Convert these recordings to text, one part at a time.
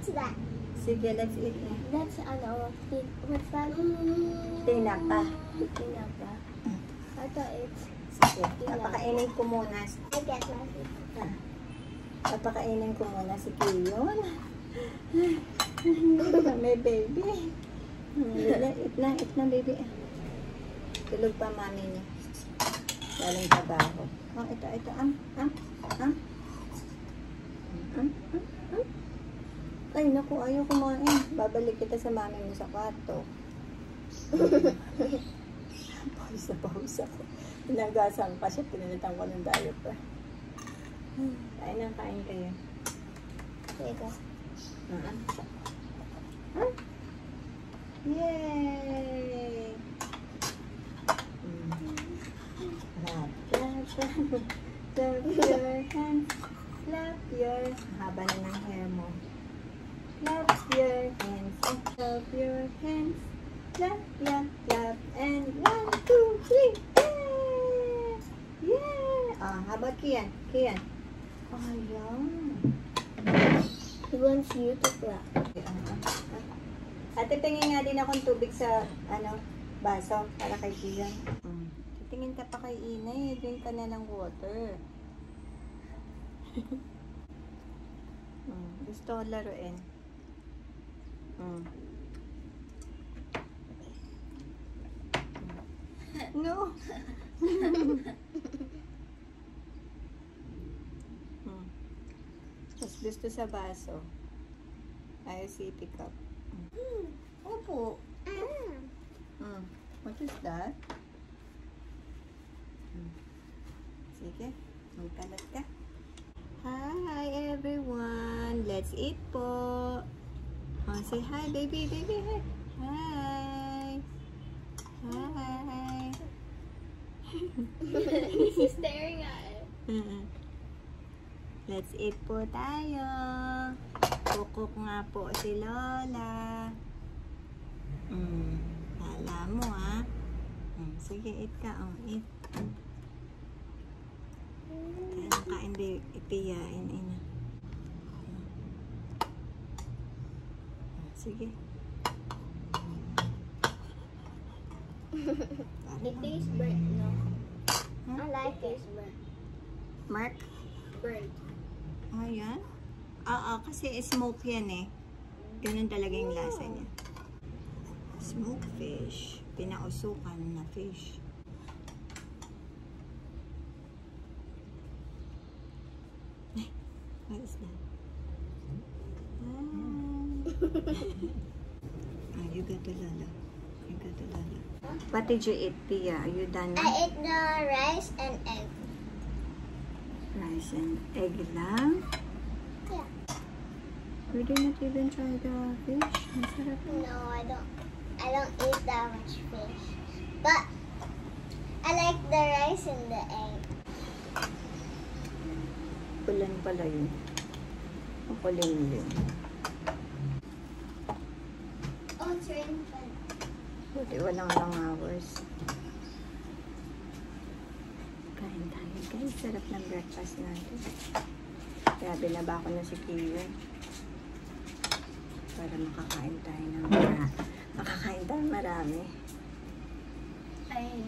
What's that? Sige, let's eat na. That's what's that? Tinapa. Tinapa. I thought it's... Sige, papakainin ko muna. I get my food. Papakainin ko muna si Kiyon. May baby. Eat na baby. Tulog pa mami niya. Galing trabaho. Oh, ito. Ay, naku, ayaw kumain. Babalik kita sa mami mo sa kwarto. Pawis ako. Pinagasan pa siya, pinalitan ko ng diaper. Kain kayo. Teka. Yay! Clap your hands. Clap your... Haba na ng hair mo. Clap your hands. Clap your hands. Clap, clap. And 1, 2, 3. Yeah! How about Kian? Kian. Ayan. He wants you to clap. Ate, tingin nga din akong tubig sa, baso para kay Kian. Tingin ka pa kay Inay, drink ka na ng water. Gusto ko laruin. No. Mas gusto sa baso. Ayaw sipi cup. Opo. What is that? Sige, magkalat ka. Hi everyone. Let's eat po. Say hi baby. Hi. Hi. He's staring at it. Let's eat po tayo. Kukuk nga po si Lola. Alam mo sige, eat ka. Eat. Kain di ipiyain. Sige. It tastes burnt, no? I like it burnt. Mark? Burnt. Yan? Kasi smoke yan eh. Ganun talaga yung lasa niya. Smoked fish. Pinausukan na fish. What is that? You got the Lola. What did you eat, Pia? Are you done now? I ate the rice and egg. Rice and egg lang? Yeah. We did not even try the fish. Masarap. No, I don't eat that much fish. But I like the rice and the egg. Ulan pala yun. Makulimlim. Oh, it's raining fun. Buti walang long hours. Kain tayo guys. Sarap ng breakfast natin. Kaya binaba ko na si Kiyon. Para makakain tayo ng marami.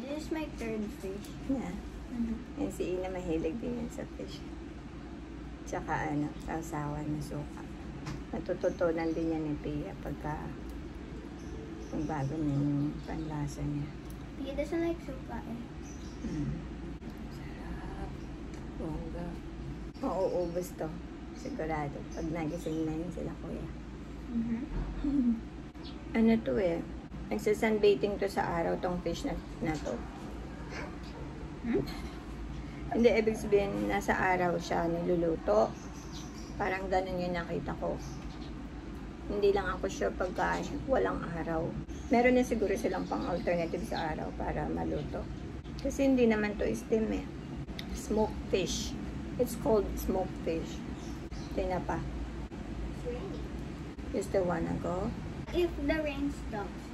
This is my third fish. Yeah. Yan si Ina mahilig din yan sa fish. Tsaka sausawan na suka. Natututunan din yan ni Pia pagka bago na yung panlasa niya. He doesn't like suka eh. Sarap. Bongga. Mauubos to. Sigurado. Pag nagising na yun sila kuya. Ano to eh. Nagsasunbathing to sa araw tong fish na to. Hindi, ibig sabihin, nasa araw siya niluluto. Parang ganun yung nakita ko. Hindi lang ako sure pagka walang araw. Meron na siguro silang pang alternative sa araw para maluto. Kasi hindi naman to steam eh. Smoked fish. It's called smoked fish. Tinapa. It's raining. You still wanna go? If the rain stops.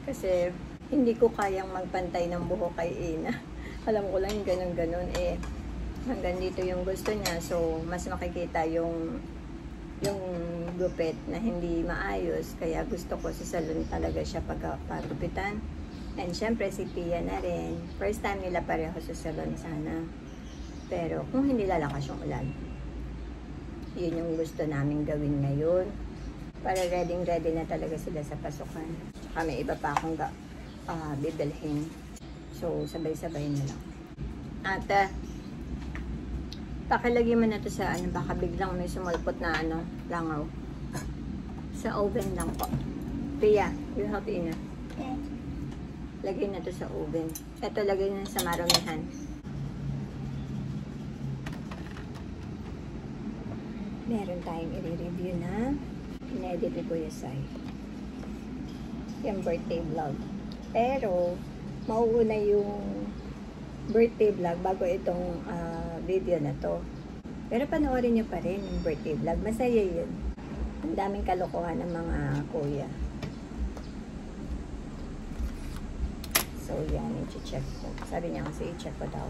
Kasi hindi ko kayang magpantay ng buhok kay Ina. Alam ko lang yung ganun-ganun eh. Hanggang dito yung gusto niya. So, mas makikita yung gupit na hindi maayos. Kaya gusto ko sa salon talaga siya paggupitan. And syempre si Pia na rin. First time nila pareho sa salon sana. Pero kung hindi lalakas yung ulan, yun yung gusto namin gawin ngayon. Para ready na talaga sila sa pasukan. Tsaka may iba pa akong bibilhin. So, sabay-sabay na lang. At, pakilagay mo na to sa baka biglang may sumulpot na langaw. Sa oven lang po. Pia, you help Ina. Okay. Lagay na to sa oven. Ito, lagay na sa marumihan. Meron tayong i-review na in-edit ni Kuya Sai. Yung birthday vlog. Pero, mauuna yung birthday vlog bago itong video na to. Pero panoorin nyo pa rin yung birthday vlog. Masaya yun. Ang daming kalokohan ng mga kuya. So, yan. I-check ko. Sabi niya kasi i-check ko daw.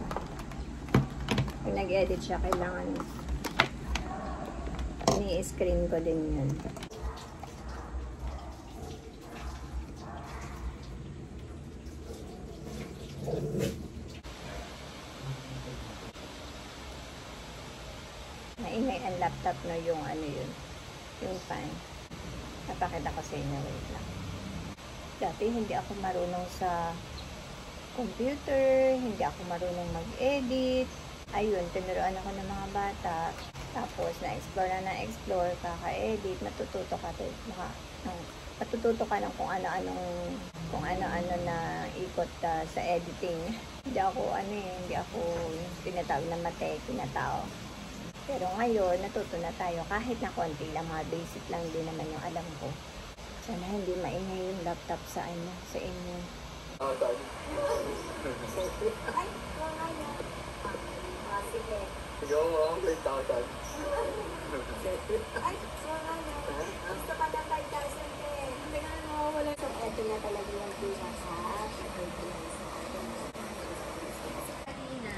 Pag nag-edit siya, kailangan ini-screen ko din yun. Maingay ang laptop na yung yun. Yung fan. Napakita ko sa inyo. Wait lang. Dati hindi ako marunong sa computer. Hindi ako marunong mag-edit. Ayun, tinuruan ako ng mga bata. Tapos, na-explore na explore kaka-edit. Matututo ka ng kung ano-ano na ikot sa editing. Hindi ako yung tinatawag na matekina tao. Pero ngayon, natuto na tayo kahit na konti lang, mga basic lang din naman yung alam ko. Sana hindi maingay yung laptop sa inyo. Sige. Sige mo, 10,000. Ay, so gusto ka na 5,000 eh. Hindi ka na mawawala. So, eto na talaga yung pinaka. Kanina.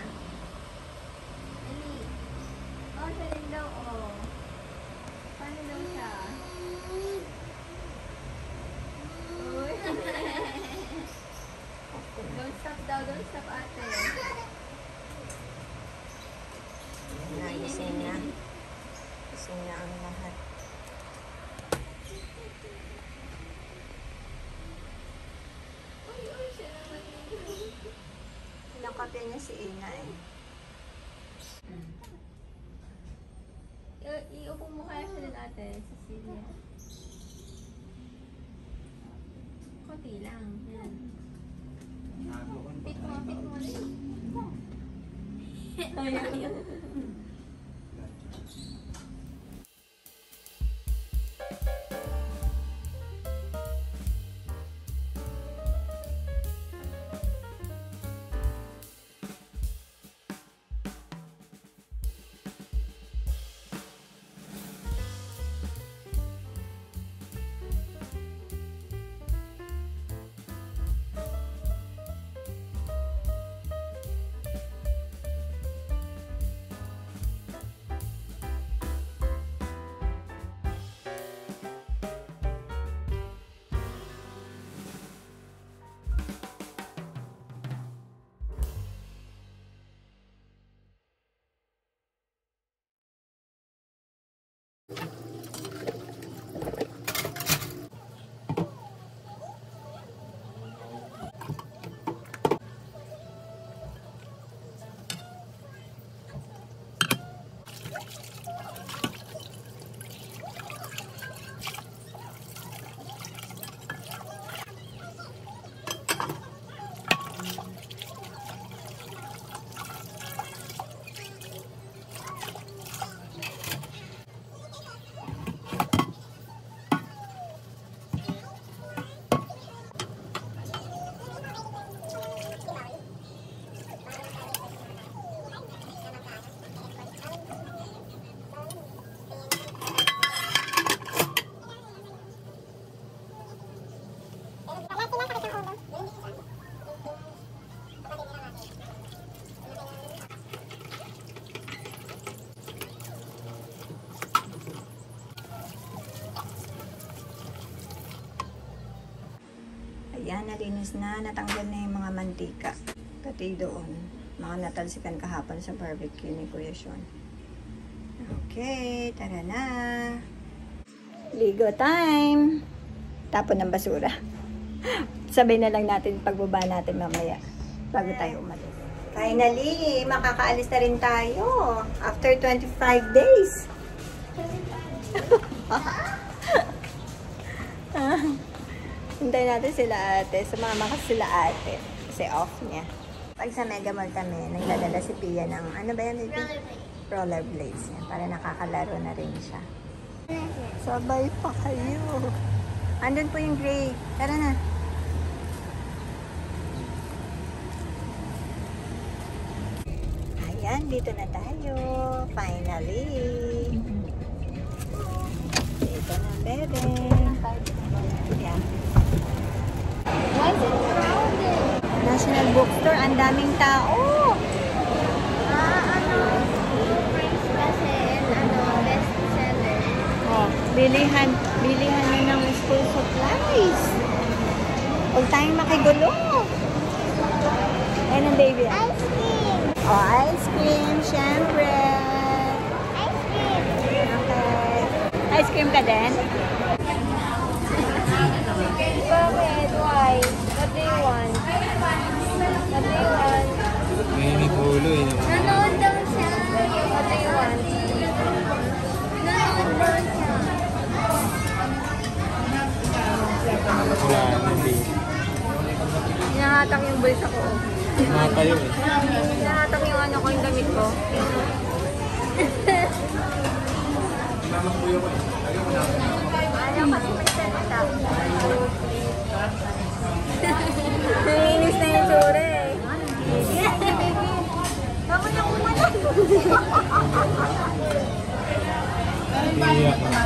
Oh, siya rin daw, oh. Paano daw siya? Uy. Don't stop daw, don't stop ate. Nagising na. Gising na ang lahat. Pinakape niya si Ina eh. Iupo mo kaya siya din ate, Cecilia. Konti lang. Yan. Fit mo rin. Ayan. Ayan, nalinis na. Natanggal na yung mga mantika. Pati doon. Mga natalsikan kahapon sa barbecue ni Kuya Sean. Okay, tara na. Ligo time. Tapon ng basura. Sabay na lang natin pagbaba natin mamaya bago tayo umalis. Finally, makakaalis na rin tayo after 25 days. Hintayin natin sila ate. Sumama kasi sila ate. Kasi off niya. Pag sa Mega Mall kami, nagdadala si Pia ng, ano ba yan? Rollerblades. Yan, para nakakalaro na rin siya. Sabay pa kayo. Andun po yung gray. Tara na. Ayan, dito na tayo. Finally. Dito na, bebe. Yeah. Why is it crowded? National Bookstore, ang daming tao. Prince kasi best seller. Oh, bilihan na ng school supplies. Huwag tayong makigulo. Ayan ang baby. Ice cream! Oh, ice cream, syempre. Ice cream! Okay. Ice cream ka din? Bakit? Why? What do you want? What do you want? May ulo eh. Nanood daw siya. What do you want? Nanood daw siya. Wala na din. Hinahatak yung bulsa ko. Nakatayo eh. Hinahatak yung ano ko, yung damit ko. Ayaw kasi may salita. Nanginis na yung tsura eh. Tama na umalan. Iiyak na.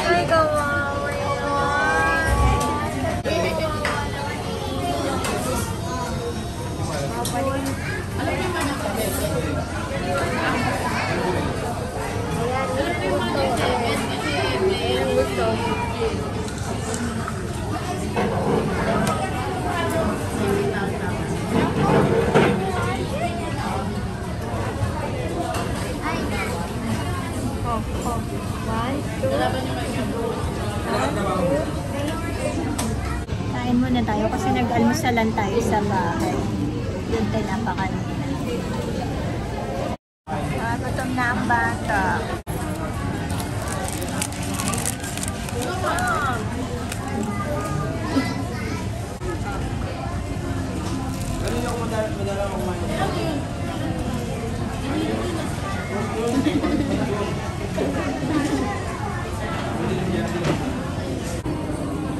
Ay, kawawa Kain muna tayo kasi nag-almusalan tayo sa bahay. Doon tayo napakanina. Gutom na ang bata.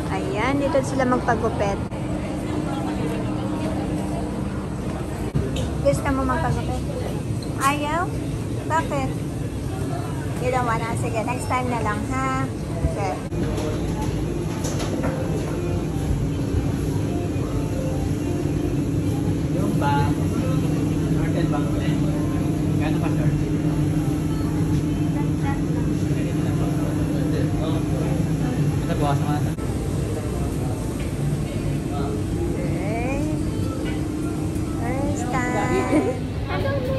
Ayan, dito sila magpagupit. Gusto mo magpagupit? Ayaw? Bakit? You don't wanna? Sige, next time na lang, ha? Okay. Yung bang, Martel bang ko eh. Gano'n ka, sir? Ito, bukas naman ito. Okay. First time. I don't know.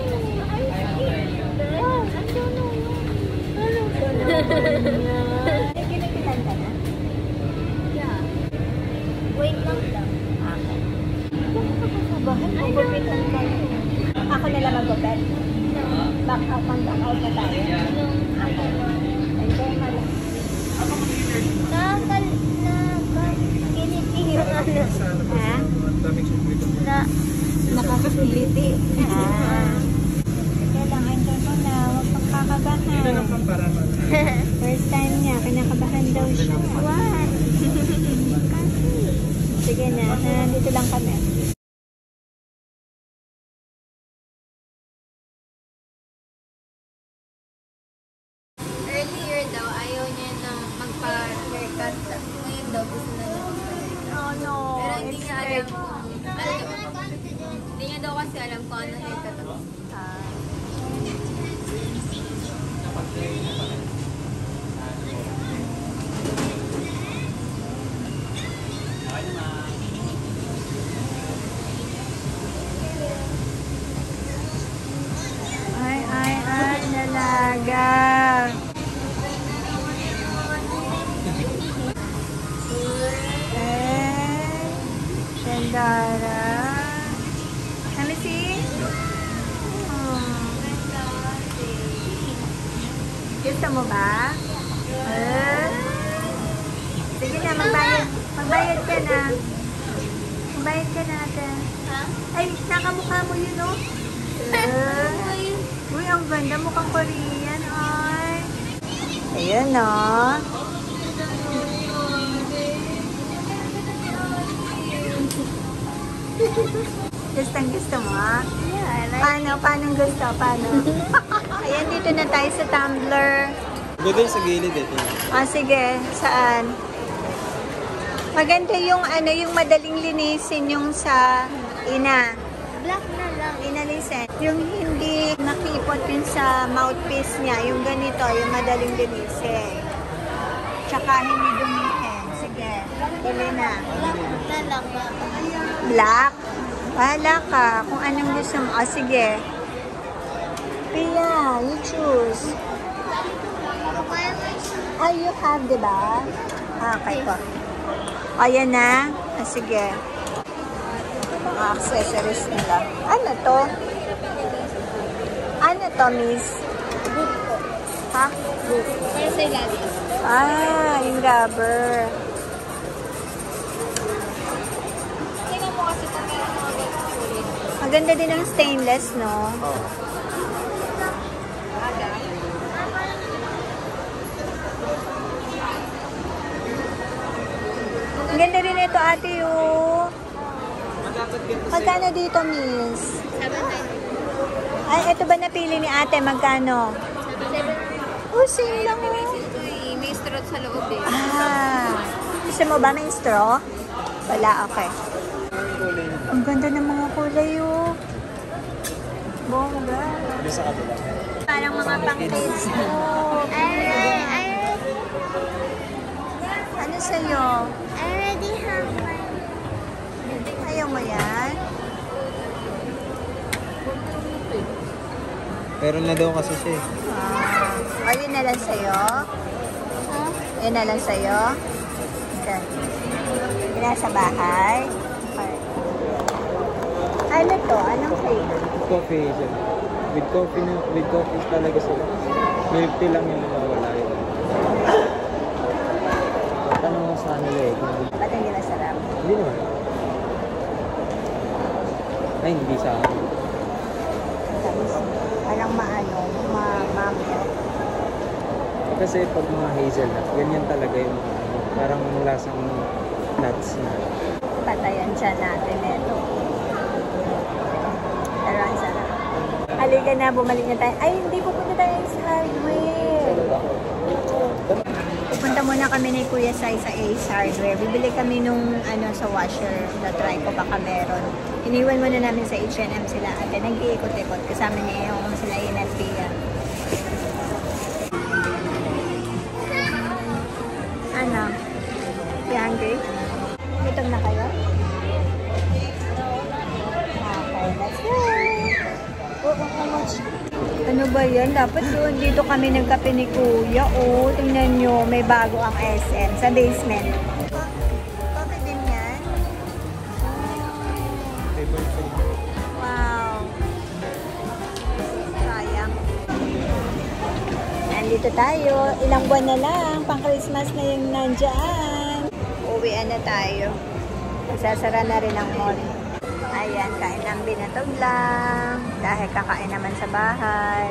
Ginipitan ka na? Yeah. Wait lang daw. Okay. Bakit magupitan ka? Ako na lang magupit. Back out na tayo. Okay. Enjoy mo lang. Nakakiliti yung ano. Ha? Na Nakakakiliti. Sige lang, enjoy mo na. Huwag kang kakabahan. First time niya, kinakabahan daw siya. what? Sige na, nandito lang kami. Earlier daw, ayaw niya na magpa-haircut. Ngayon daw, gusto na niya magpa-haircut. Oh no, Pero hindi niya alam kung, hindi niya daw kasi alam kung ano haircut ang Sige na, magbayad. Magbayad ka na. Magbayad ka na, ate. Ay, nakamukha mo yun, no? Uy, ang ganda. Mukhang Korean, ay. Ayan, no? Gusto mo, ha? Yeah, I like Paano? Paano gusto? Paano? Ayan, dito na tayo sa Tumblr. Ganda yung sa gilid eh. Sige. Saan? Maganda yung yung madaling linisin yung sa ina. black na lang. Inalisin. Yung hindi nakipot yun sa mouthpiece niya. Yung ganito, yung madaling linisin. Tsaka hindi dumihin. Sige. Ili na. Black na lang. Black? Wala ka. Kung anong gusto mo. Sige. Pia, you choose. You have, diba? Okay po. Ayan na. Sige. Mga accessories nila. Ano to? Ano to, miss? Boot po. Ha? Boot. Para sa ilalim. Yung rubber. Tingnan mo kasi kung meron mga ganito ulit. Maganda din ang stainless, no? Ang ganda rin ito, ate, oh. Magkano dito, miss? 790. Ay, ito ba napili ni ate? Magkano? 790. Oh, same lang, oh. May straw sa loob eh. Gusto mo ba may straw? Wala, okay. Ang ganda ng mga kulay, oh. Bongga. Sa kabila. Parang mga pang-Facebook. Ano sa'yo? I already have one. Ayaw mo yan? Meron na daw kasi siya eh. Ayun na lang sa'yo? Ayun na lang sa'yo? Okay. Yun na sa bahay? Okay. Ano to? Anong flavor? Coffee siya. With coffee talaga sila. Milk tea lang yung wala yun. Tanong mo sa nila eh. Ba't hindi masarap? Hindi naman. Ay, hindi sa akin. Parang mamaya. Kasi pag mga hazelnut, ganyan talaga yung parang lasang nuts na. Patayan siya natin ito. Pero ang sarap. Halika na, bumalik na tayo. Ay, hindi pupunta tayo sa hardware. Pupunta muna kami ni Kuya Sai sa Ace Hardware. Bibili kami nung sa washer. Na-try ko baka meron. Iniwan muna namin sa H&M sila ate. Nag-iikot-ikot. Kasama niya yung sila Inalpia. Ano? You hungry? Gutom na kayo? Okay, let's go! Ano ba yan? Dapat doon dito kami nagkape ni Kuya. Oh, tingnan nyo. May bago ang SM sa basement. Coffee din yan? Wow. Sayang. Nandito tayo. Ilang buwan na lang. Pang Christmas na yung nandyan. Uwian na tayo. Magsasara na rin ang mall. Ayan, kain ng binatog lang. Dahil kakain naman sa bahay.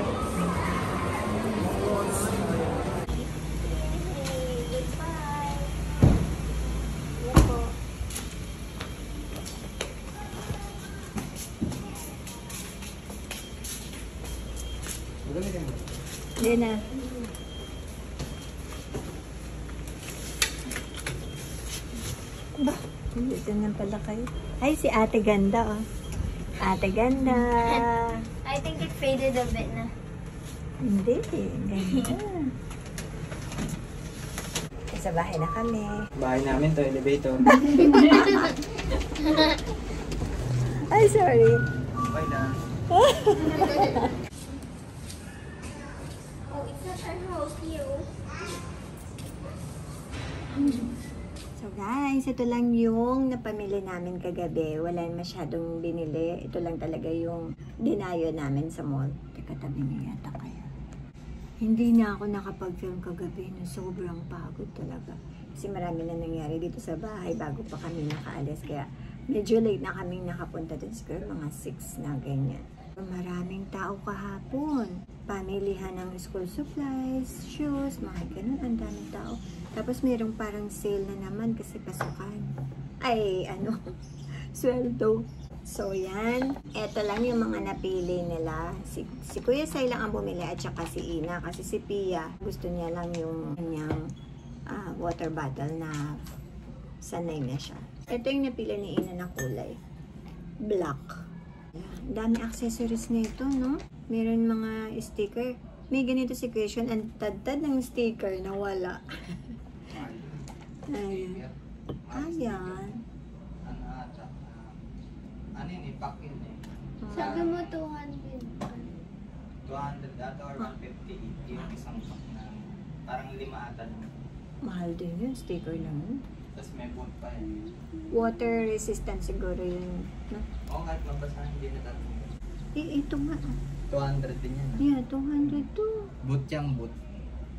Hindi na. Ba? Dito na pala kayo. Ay, si Ate Ganda, oh. Ate Ganda. I think it faded a bit na. Hindi, ganda. Sa bahay na kami. Bahay namin to, elevator. Ay, sorry. Okay na. Oh, it's not our house here. So guys, ito lang yung napamili namin kagabi. Wala masyadong binili. Ito lang talaga yung dinayo namin sa mall. Teka, tabi niyo yata kayo. Hindi na ako nakapag-film kagabi no, sobrang pagod talaga. Kasi marami na nangyari dito sa bahay bago pa kami nakaalis. Kaya medyo late na kaming nakapunta dun. Siguro mga 6 na ganyan. Maraming tao kahapon. Pamilihan ng school supplies, shoes, mga ganun. Ang daming tao. Tapos mayroong parang sale na naman kasi pasukan. Ay, sweldo. So, yan. Ito lang yung mga napili nila. Si Kuya Sai lang ang bumili at saka si Ina. Kasi si Pia, gusto niya lang yung kanyang water bottle na sanay na siya. Ito yung napili ni Ina na kulay. Black. Ang dami accessories nito, no? Meron mga sticker. May ganito si Christian. Ang tad-tad ng sticker na wala. Ayan. Ayan. Ano yun, ipak yun eh. Sabi mo 200. 200 ata or 150 yung isang pack na parang 5 ata. Mahal din yun. Sticker lang yun. Tapos may boot pa yun. Water resistant siguro yun. No? Oo, kahit mabasahan hindi natatanggal. Ito nga. 200 din yan. Yeah, 200 to. Boot yung boot.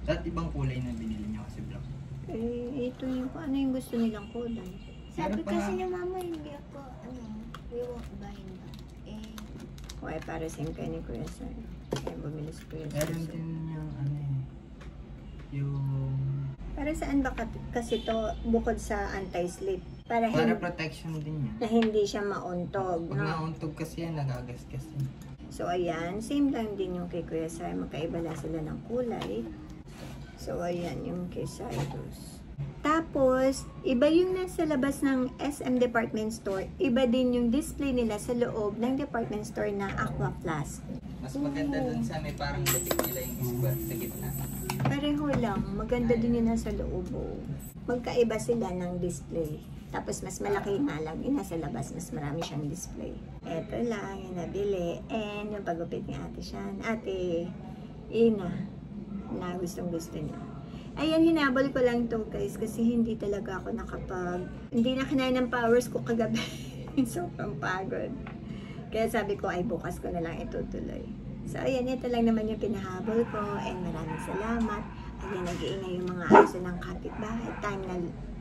At ibang kulay na binili niya kasi black. Ito yung ano yung gusto nilang kulay. Sabi kasi ni mama, hindi ako, we won't buy na. O ay para sa kay ni Kuya Sai. Kaya bumili si Kuya Sai. Meron din yung yung... Para saan ba kasi to bukod sa anti-slip? Para protection din yan. na hindi siya mauntog. Pag No? nauntog kasi yan, nagagasgas yan. So ayan, same lang din yung kay Kuya Sai. Magkaiba lang sila ng kulay. So ayan yung kay Cyrus. Tapos, iba yung nasa labas ng SM Department Store. Iba din yung display nila sa loob ng department store na Aqua Flask. Mas maganda dun sa may parang latik nila yung square sa gitna. Pareho lang. Maganda din yung nasa loob. Oh. Magkaiba sila ng display. Tapos mas malaki nga lang. Yung nasa labas, mas marami siyang display. Ito lang yung nabili. And yung pagupit ni Ate Shan. Ate Ina. Na gustong gusto niya. Ayan, hinabol ko lang to guys. Kasi hindi talaga ako hindi na kinaya ng powers ko kagabi. Sobrang pagod. Kaya sabi ko, ay bukas ko na lang itutuloy. So, ayan, ito lang naman yung pinahabol ko. And maraming salamat. Ayan, nag-iingay yung mga aso ng kapitbahay.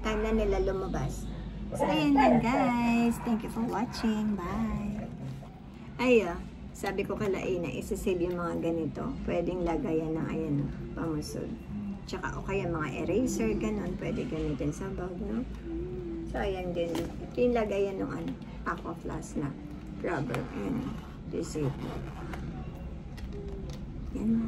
Time na nila lumabas. So, ayan lang guys. Thank you for watching. Bye. Ayan, sabi ko kala Ina, isa-save yung mga ganito. Pwedeng lagayan ng ayan, pamusod. Tsaka o kaya mga eraser, ganun. Pwede gamitin sa bag, no? So, ayan din. Ito yung lagayan ng Aqua Flask na rubber. Ayan. This is it. Yan na.